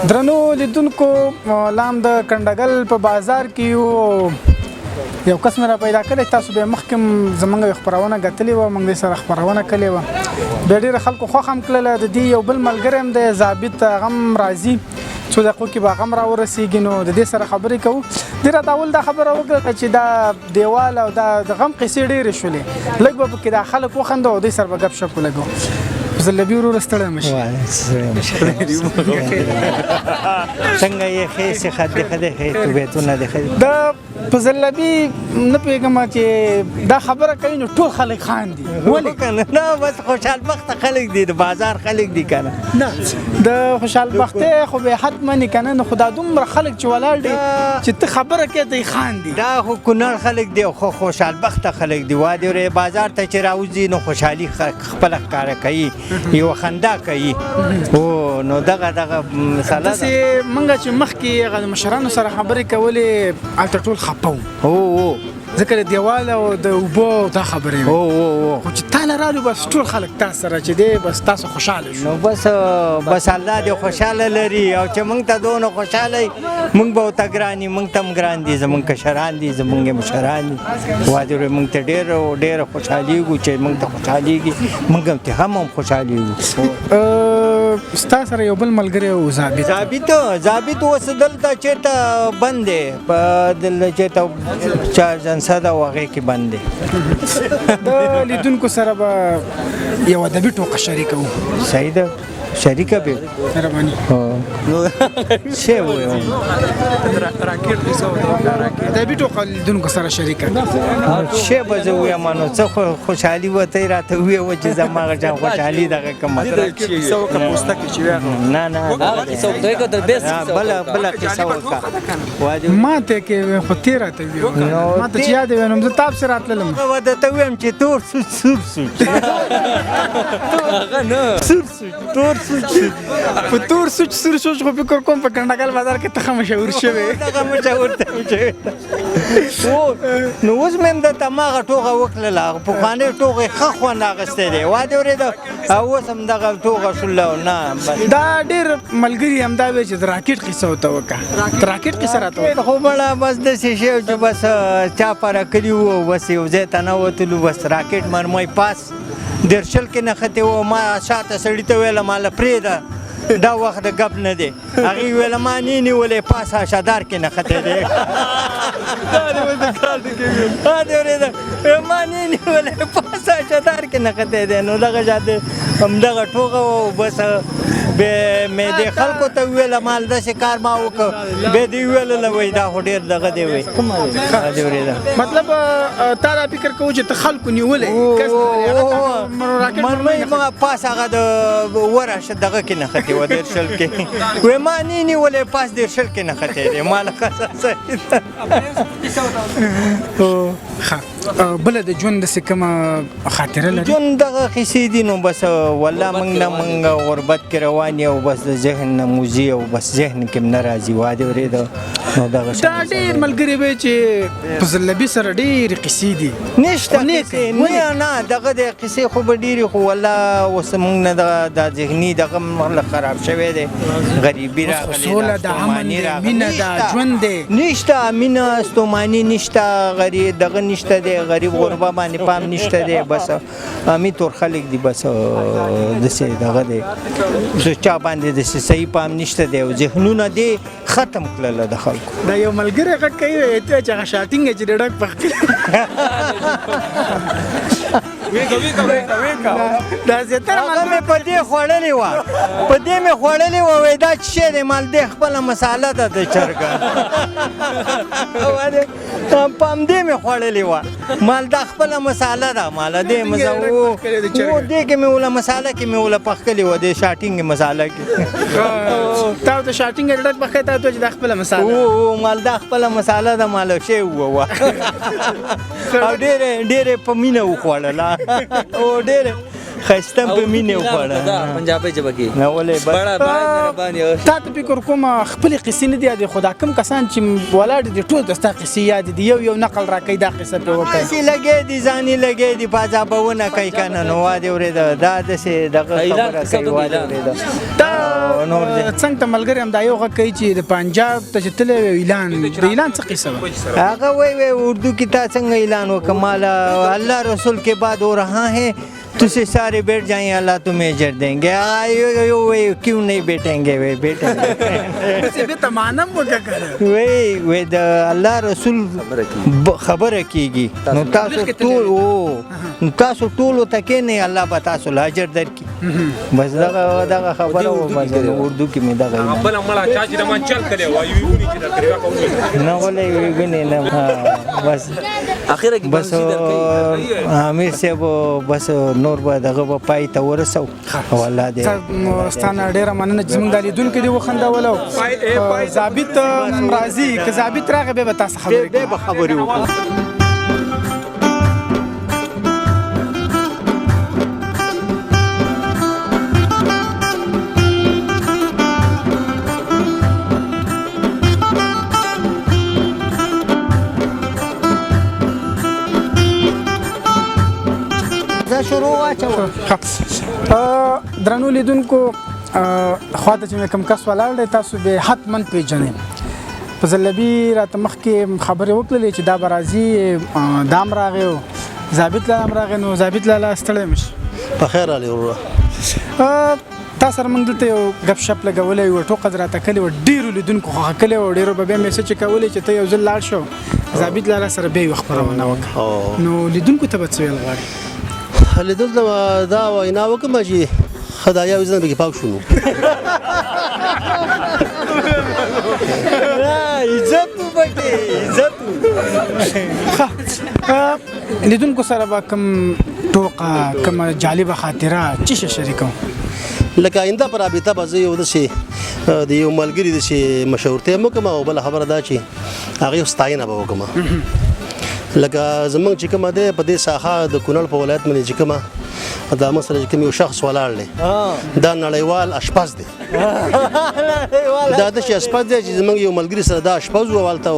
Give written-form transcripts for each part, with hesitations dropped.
درنو لیدونکو لام د کنډګل په بازار کې یو کس مې را پیدا کړی. تاسو به مخکې زموږ خپرونه ګټلې وه، موږ سره خپرونه کړې وه، بیا ډېر خلکو خوښ هم کړله. د دې یو بل ملګری هم دی ضابط، هغه هم راځي څو دقیقو کې به هغه هم راورسېږي. نو د دې سره خبرې کوو. دې راته اول دا خبره وکړه چې دا دیوال او دا د غم قصې ډېرې شولې، لږ به پکې دا خلک وخندو او دوی سره به ګپ شپ ولګو. فضلبي ورور ستړی مشي څنګه یې ښې صحت دې ښه دی، ښې طبیعتونه دې ښه دي؟ دا فضلبي نه پوهېږم چې دا خبره کوي نو ټول خلک خاندي. ولې کنه نه بس خوشحال بخته خلک دي، د بازار خلک دي کنه. نه د خوشحال بختۍ خو به حتما نه کنه، نو خدا دومره خلک چې ولاړ دي چې ته خبره کوې ته یې خاندي. دا خو کونړ خلک دي خو خوشحال بخته خلک دي. وادي ورې بازار ته چې راوځي نو خوشحالي خپله ښکاره کوي، یو خندا کوي. او نو دغه مسله ده. داسې موږ چې مخکې هغه د مشرانو سره خبرې کولې هلته ټول خفه وو، ځکه د دیوال او د اوبو دا خبرې وې. خو چې تا نه رالو بس ټول خلک تا سره چې دی بس تاسو خوشحاله شو. نو بس الله دې خوشحاله لري، او چې موږ ته دونه خوشحاله وي موږ به ورته ګران یو، موږ ته هم ګران دي، زموږ کشران دي، زموږ مشران دي. وادي ورې موږ ته ډېره خوشحالېږو چې موږ ته خوشحالېږي، موږ هم خوشحالېږو. ستا سره یو بل ملګری و ضابط اوس دلته چېرته بند دی، په دلته چېرته جنسه ده او هغې کې بند دی. د لیدونکو سره به یو ادبي ټوکه شریکه وو. صحیح ده، شریکه به مهرباني څه ووایو؟ ادبي ټوکه لیدونکو سره شریکه څه به زه ووایم؟ نو څه خوشحالي وه ته یې راته ووایه چې زما هغه چا خوشحالي دغه کومه نه بله قصه وکړه ما ته کې خو ته راته ووایه، ما ته چې یاد وي نو زه تا پسې راتللم. درته ووایم چې تور سوچ سور سوچ په تور سوچ سور سوچ خو فکر کوم په کنډګل بازار کې ته مشهور شوی. نو اوس مې هم درته هماغه ټوغه وکړله، پخوانۍ ټوغې ښه خوند اخیستی دی. وادي ورېده او اوس هم دغه ټوغه شوله. نه دا ډېر ملګري همدا وی چې د راکټ قصه ورته وکړه. د راکټ قصه راته وکړه. خو مړه بس داسې شی چې بس چا پاره کړي وو، بس یو ځای ته نه وتلو، بس راکټ مرمۍ پاس درشل کې نښتې وه. ما شاته سړي ته ویله ماله پرېږده دا وخت د ګپ نه دی. هغې ویله ما نه نیولې، پاس هاشدار کې نښتی دی. ما نه نیولې، پاس هاشدار کې نښتی دی. نو دغه شاته همدغه ټوغه وه. بس بیا مې دې خلکو ته وویله مال داسې کار ما وکړ، بیا دې وویله وایي دا خو ډېر دغه دی وایي. مطلب تا دا فکر کوو چې ته خلکو نیولې مرمۍ ما پاس هغه د ورشه دغه کې نښتې وه، درشل کې. وایي ما نه نیولې، پاس درشل کې نښتی دی. ما لکه بله د ژوند داسې کومه خاطره لري؟ ژوند دغه قیسې دي. نو بس والله موږ نه موږ غربت کې روان یو، بس د ذهن نه موځي او بس ذهن کې نه راځي. وادي ورېده نو دغه دا ډېر ملګري وی چې فضلبي سره ډېرې قیسې دي. نشته قیسې نه دغه د قیسې خو به ډېرې، خو والله اوس موږ نه دا ذهني دغه مخله خراب شوی دی. غریبي راغلې، سوله ده، امن دی، مینه ده، ژوند دی. نشته مینه ستوماني نشته، دغه نشته دی، غریب غربه باندې پام نشته دی. بس امي تور خلک دي، بس داسې دغه دی چا باندې داسې صحیح پام نشته دی، او ذهنونه دې ختم کړله د خلکو. دا یو ملګری غږ کوي ته چې هغه شاټینګ چې ډډک پخ دا زیاتره هغه مې په دې خوړلې وه، وایي دا څه شی دی؟ مال دې خپله مساله ده د چرګه. په همدې مې خوړلې وه، مال دا خپله مساله ده. مال دې دې کې مې وله مساله کې مې وله پخ کړې وه، دې شاټینګ مساله کې. تا ورته شاټینګ ډډک پخ کړی، تا ورته چې دا خپله مساله مال دا خپله مساله ده. مال شی ووه او ډېرې په مینه وخوړله، او ډېرې ښایسته په مینې وخوړه پنجابي ژبه کې نه ولې بڑا مهرباني تا ته فکر کوم خپل قصې نه دی یادې خو دا کوم کسان چې ولاړ دي ټول د ستا قصې یاد دي یو نقل راکوي دا قصه پرې وکړي داسې لګې دي ځانې لګې دي پاځابونه کوي که نه نو وادې اورېده دا داسې دغه خبره کوي وادې اورېده دا څنګه ته ملګری هم دا یو غږ کوي چې د پنجاب ته چې تللی وی اعلان د اعلان څه قصه وه هغه وی اردو کې تا څنګه اعلان وکړه مالا اللہ رسول کے بعد ہو رہا ہے تُسے سارے بیٹھ جائیں اللہ تمہیں اجر دیں گے کیوں نہیں بیٹھیں گے بیٹھیں گے وی د الله رسول خبره کیږي نو تاسو ټول ته کې نه الله به تاسو له اجر درکړي بس دغه خبره و بس اردو کې مې دغه بل مړه چا چې د من چل کړي وایي ویونی چې دا کړی نه ولې ویونی نه بس اخیره کې بس امیر صاحب بس نور به دغه به پای ته ورسو او الله دې ستانه ډیره مننه چې زموږ د لیدونکو دې وخندول او ضابط راځي که ضابط راغی بیا به تاسو خبرې وکړو درنو لیدونکو خواته چې کوم کس ولاړ دی تاسو به حتما پیژنئ په زلبي راته مخکې خبرې وکړلې چې دا به راځي دام راغی او ضابط لاله هم راغی نو ضابط لاله ستړی مه شي په خیر راغلی وروره تا سره موږ دلته یو ګپ شپ لګولی وو ټوقه راته کلي وه ډېرو لیدونکو خوښه کلی وو ډېرو به بیا میسج کولی چې ته یو ځل لاړ شو ضابط لاله سره بیا یوه خپرونه وکړه نو لیدونکو ته به څه ویل غواړي لیدل دا وینا وکړم چې خدایا وزن به پاک شونو عزت وکړي عزت لیدونکو سره به کوم ټوقه کوم جالبه خاطره څه شي شریکوم لکه آینده پر رابطه به زه یو داسې د یو ملګري داسې مشورتیا م وکړم او بله خبره دا چې هغې یو ستاینه به وکړم لکه زمونږ چې کومه دی په دې ساحه د کونړ په ولایت باندې چې کومه دا موږ سره چې کوم یو شخص ولاړ دی دا نړیوال اشپز دی دا داسې اشپز دی چې زمونږ یو ملګري سره دا اشپز و هلته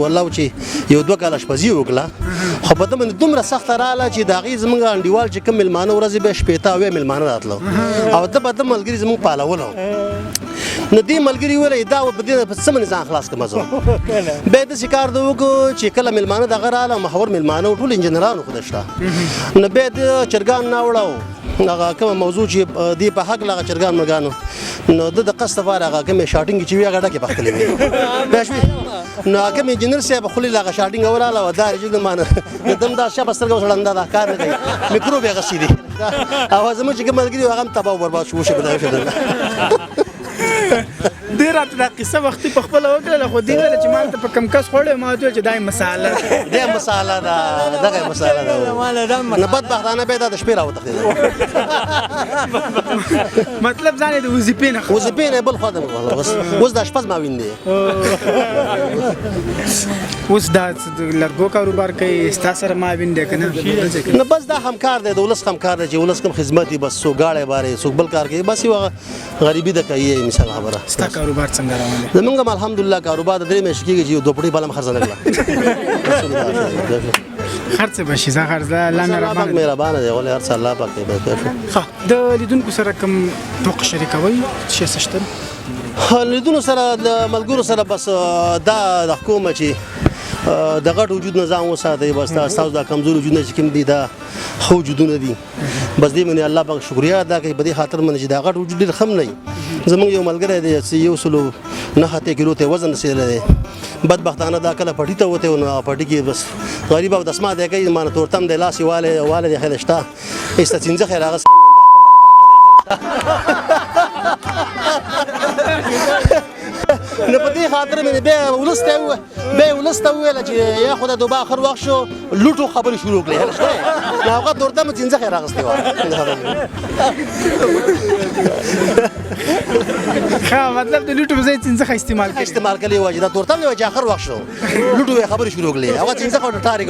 والله چې یو 2 کاله اشپزي وکړه خو په ده باندې دومره سخته راغله چې د هغې زمونږ انډیوال چې کوم میلمانه ورځې به 80 میلمانه راتلو او ده به ده ملګري زمونږ پالولو نو دې ملګري ویلی دا په دې په څه باندې ځان خلاص کړم زه بیا یې داسې کار ده وکړو چې کله میلمانه دغه راغله محور میلمانه و ټول انجینرانو خو ده شته نو بیا یې د چرګان راوړه هغه کومه موضوع چې دې په حق هغه چرګان مرګانو نو د قصد لپاره هغه کومې شاټینګ چې وي هغه ډکې پختلې وي بیا شوې نو هغه کوم انجینر صاحب خولې هغه شاټینګ وراله و دا رجل مانه د دم دا شپه سترګه وسړنده دا کار نه کوي میکروب یې غسي دي او زموږ چې کوم ملګري هغه هم تباه او برباد شو بدای شو ډېر راته دا قصه وختي په خپله وکړله خو دې ویله چې ما ته په کم کس خوړی ما ورته ویل چې دا یې مساله دا مساله ده دغه مساله ده نه بدبختانه بیا دا د شپې راوتښتېده مطلب ځان یې د وظیفې نه وظیفې نه بل خوا ته اوس د اشپز ماوین دی اوس دا لرګو کاروبار کوي ستا سره معاون دی که نه نه بس دا همکار دی د ولس همکار دی چې ولس کوم خدمت دی بس څوک ګاډی بارې څوک بل کار کوي بس یوه غریبي ده کوي مثال خبره ستا کاروبار څنګه روان دی زمونږ هم الحمدلله کاروبار د 3 میاشتې کېږي چې یو 2 پوټۍ بله هم خرڅه نه کړله خرڅ به شي زه خرڅ الله مهربانه دی ولې هر څه الله پاک دی ښه د لیدونکو سره کوم ټوقه شریکوئ چې څه شته لیدونو سره د ملګرو سره بس دا د حکومت چې د غټ وجود نه ځان وساتئ بس تاسو دا کمزور وجودونه چې کوم دي دا ښه وجودونه دي بس دې باندې الله پاک شکریا ادا کوي په دې خاطر باندې چې دا غټ وجود ډېر خم نه وي زمونږ یو ملګری دی چې 109 کیلو ته وزن رسېدلی دی بدبختانه دا کله پټي ته وتی نو پټي کې بس غریب او دسمه دی کوي مانه تورتم دی لاس یې والی دی خیلی شته ایسته چینځه خیر هغه نو په دې خاطر مې بیا ولس ته وویله چې یا خو د دوبه آخر وخت شو لوټو خبرې شروع کړې نو هغه تورته مې چینځه خیر راغستې وه ښه مطلب د لوټو په ځای چینځخه استعمال کړې وه چې دا تورته مې وه چې آخر وخت شو لوټو یې خبرې شروع کړې هغه چینځه خو ټارې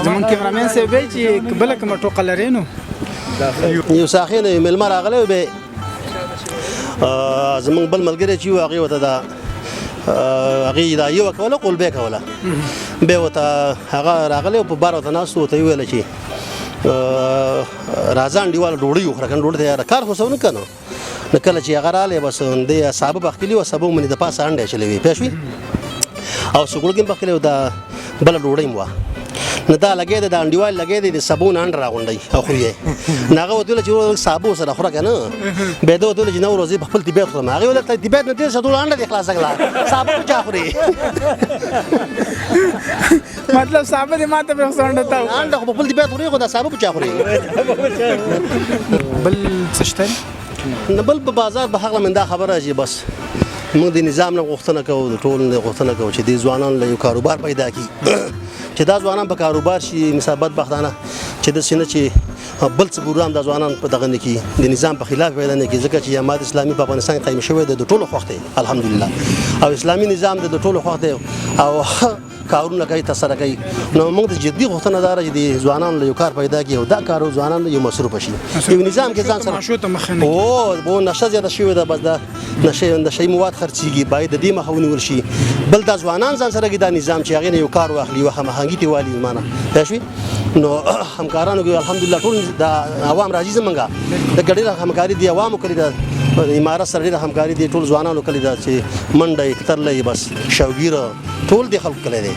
زمونږ کیمرامین صاحب وایي چې بله کومه ټوقه لرې نو یو ساخي نه مېلمه راغلی به زمونږ بل ملګری چې و هغې ورته دا هغې دا یوه کوله قلبې کوله بیا ورته هغه راغلی په بار ورته ناست و ورته یې ویله چې راځه انډیواله ډوډۍ وخوره که نه ډوډۍ تیاره کار خو څه ونه که نو کله چې هغه رالی بس دې سابه پخکلي وه سابه منې د پاسه انډی اچولی وې پوه شوې او سګوړکې هم پخکلی و دا بله ډوډۍ هم وه نه دا لګی دی د انډیوال لګی دی د سابو نه انډ راغونډوي او خوري یې نو هغه ورته ویله چې ورو سابو سره خوره که نه بیا ده ورته ویله چې نه ورځې په خپل طبیعت خورم هغې ویله طبیعت نه تېر شه ټول انډه دې خلاصه کړه سابه په چا خوري مطلب سابه دې ما ته پرې خسونډه تا انډه خو په خپل طبیعت خوري خو دا سابه په چا خوري بل څه شته نه بل په بازار به هغه من دا خبره چې بس موږ د نظام نه غوښتنه کوو د ټول نه غوښتنه کوو چې دې ځوانانو له یو کاروبار پیدا کړي چې دا ځوانان په کاروبار شي مثال بدبختانه چې داسې نه چې بل څه پروګرام د ځوانان په دغه نه کړي د نظام په خلاف پیدا نه کړي ځکه چې جماعت اسلامي په افغانستان کې قایم شوی دی د ټولو خوښ دی الحمدلله او اسلامي نظام د ټولو خوښ دی او کارونه کوي ترسره کوي نو موږ د جدي غوښتنه دا ده چې د ځوانانو له یو کار پیدا کړي او دا کار ځوانان له یو مصروفه شي یو نظام کې ځان سره او نشه زیاته شوې ده بس دا نشهي مواد خرڅېږي باید د دې مخه ونیول شي بل دا ځوانان ځان سره دا نظام چې هغې نه یو کار واخلي یوه هماهنګي ترې والي مانه پوه شوې نو همکارانو کې الحمدلله ټول د عوام راځي زمونږ د ډېره همکاري د عوامو کړې ده امارت سره ډېره همکاري د ټول ځوانانو کړې ده چې منډه یې کترلی بس شوګیره ټول د خلکو کړی دی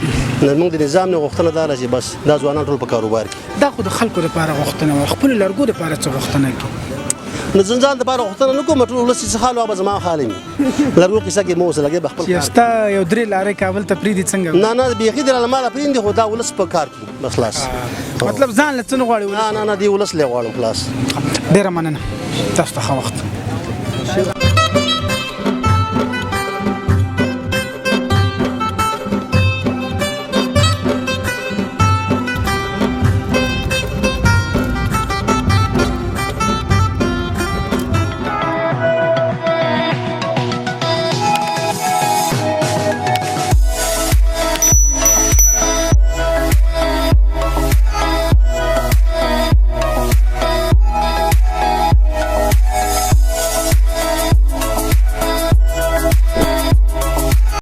نو موږ د نظام نه غوښتنه دا ده چې بس دا ځوانان ټول په کاروبار کې دا خو د خلکو لپاره غوښتنه وه خپلو لرګو لپاره څه غوښتنه کوي نو ځان دپاره غوښتنه نه کوم ټول ولس چې څه حال وه به زما حال وي لرګو قصه کې مو اوس لګې به خپل چې ستا یو درې لارې کابل ته پرېږدي څنګه نه بیخي د ما نه پرېږدي خو دا ولس په کار کې بس خلاص مطلب ځان له څه نه غواړي نه دې ولس لی غواړم خلاص ډېره مننه تاسو ته ښه وخت